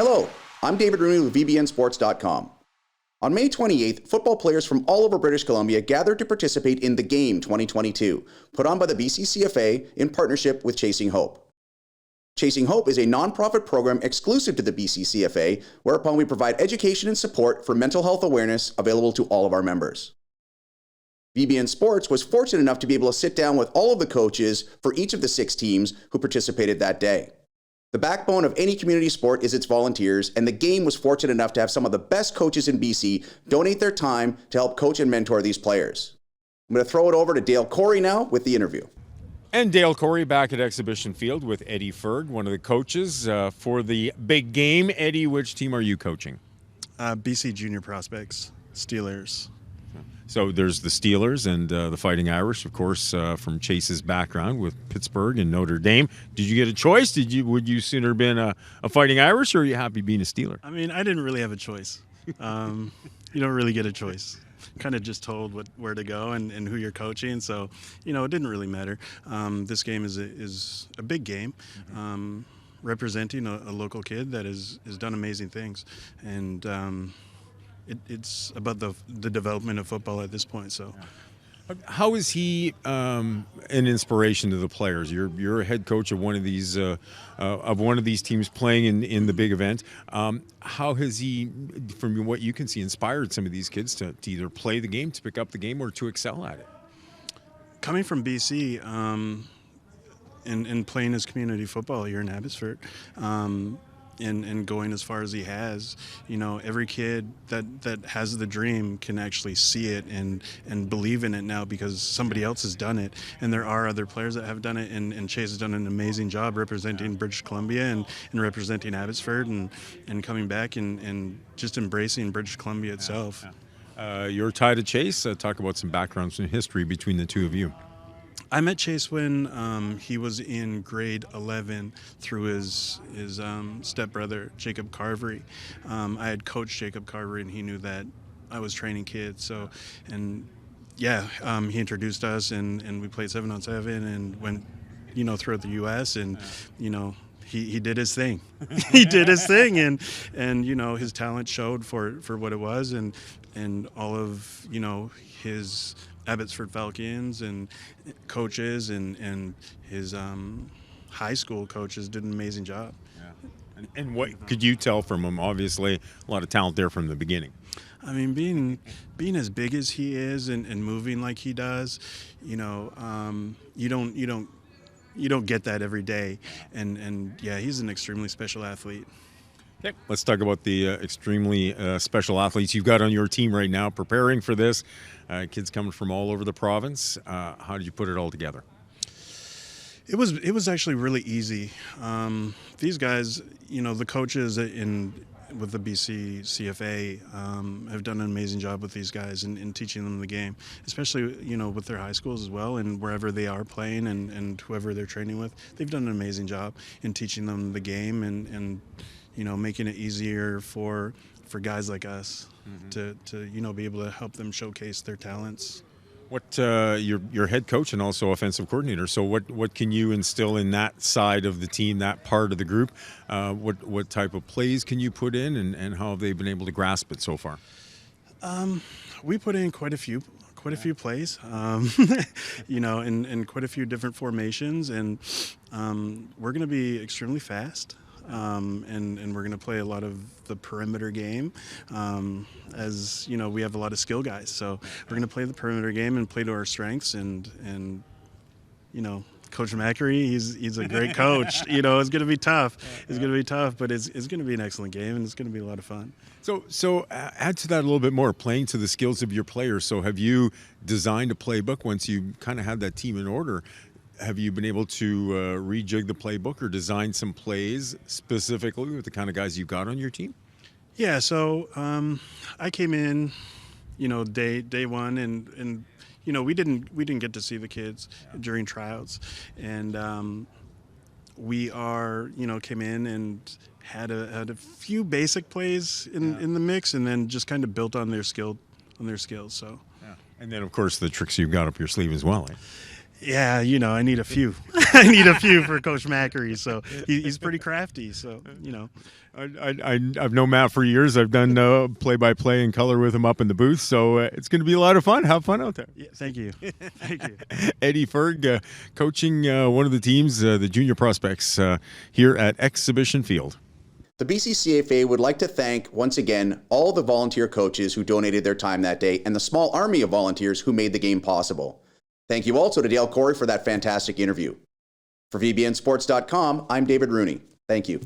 Hello, I'm David Rooney with VBNSports.com. On May 28th, football players from all over British Columbia gathered to participate in The Game 2022, put on by the BCCFA in partnership with Chasing Hope. Chasing Hope is a nonprofit program exclusive to the BCCFA, whereupon we provide education and support for mental health awareness available to all of our members. VBN Sports was fortunate enough to be able to sit down with all of the coaches for each of the 6 teams who participated that day. The backbone of any community sport is its volunteers, and The Game was fortunate enough to have some of the best coaches in BC donate their time to help coach and mentor these players. I'm going to throw it over to Dale Corey now with the interview. And Dale Corey back at Exhibition Field with Eddie Ferg, one of the coaches for the big game. Eddie, which team are you coaching? BC Junior Prospects, Steelers. So there's the Steelers and the Fighting Irish, of course, from Chase's background with Pittsburgh and Notre Dame. Did you get a choice? Would you sooner been a Fighting Irish, or are you happy being a Steeler? I mean, I didn't really have a choice. You don't really get a choice. Kind of just told where to go and who you're coaching, so it didn't really matter. This game is a big game. Representing a local kid that has done amazing things, and it's about the development of football at this point. So, how is he an inspiration to the players? You're a head coach of one of these teams playing in the big event. How has he, from what you can see, inspired some of these kids to either play the game, to pick up the game, or to excel at it? Coming from BC and playing his community football here in Abbotsford. And going as far as he has, every kid that has the dream can actually see it and believe in it now because somebody else has done it. And there are other players that have done it, and Chase has done an amazing job representing British Columbia and representing Abbotsford and coming back and just embracing British Columbia itself. You're tied to Chase. Talk about some backgrounds and history between the two of you. I met Chase when he was in grade 11 through his stepbrother, Jacob Carvery. I had coached Jacob Carvery, and he knew that I was training kids. He introduced us, and we played 7-on-7 and went, throughout the U.S. and, he did his thing. He did his thing, and his talent showed for what it was, and all of his Abbotsford Falcons and coaches and his high school coaches did an amazing job. Yeah. And what could you tell from him? Obviously, a lot of talent there from the beginning. I mean, being as big as he is and moving like he does, you don't get that every day. And he's an extremely special athlete. Okay. Let's talk about the extremely special athletes you've got on your team right now preparing for this. Kids coming from all over the province. How did you put it all together? It was actually really easy. These guys, the coaches with the BC CFA have done an amazing job with these guys in teaching them the game, especially with their high schools as well, and wherever they are playing and whoever they're training with. They've done an amazing job in teaching them the game and making it easier for guys like us to be able to help them showcase their talents. What your head coach and also offensive coordinator. So what can you instill in that side of the team, that part of the group? What type of plays can you put in, and how have they been able to grasp it so far? We put in quite a few plays, in quite a few different formations, and we're going to be extremely fast. And we're going to play a lot of the perimeter game, as we have a lot of skill guys. So we're going to play the perimeter game and play to our strengths. And Coach Macri, he's a great coach. It's going to be tough. It's going to be tough, but it's going to be an excellent game, and it's going to be a lot of fun. So add to that a little bit more, playing to the skills of your players. So have you designed a playbook once you kind of had that team in order? Have you been able to rejig the playbook or design some plays specifically with the kind of guys you've got on your team? Yeah, so I came in, day one, and we didn't get to see the kids during tryouts, and we came in and had a few basic plays in the mix, and then just kind of built on their skills. So. Yeah. And then of course the tricks you've got up your sleeve as well. Eh? Yeah, I need a few. I need a few for Coach Macri. So he's pretty crafty. So, I've known Matt for years. I've done play-by-play in color with him up in the booth, so it's going to be a lot of fun. Have fun out there. Yeah, thank you. Thank you. Eddie Ferg, coaching one of the teams, the junior prospects, here at Exhibition Field. The BCCFA would like to thank, once again, all the volunteer coaches who donated their time that day and the small army of volunteers who made the game possible. Thank you also to Dale Corey for that fantastic interview. For VBNSports.com, I'm David Rooney. Thank you.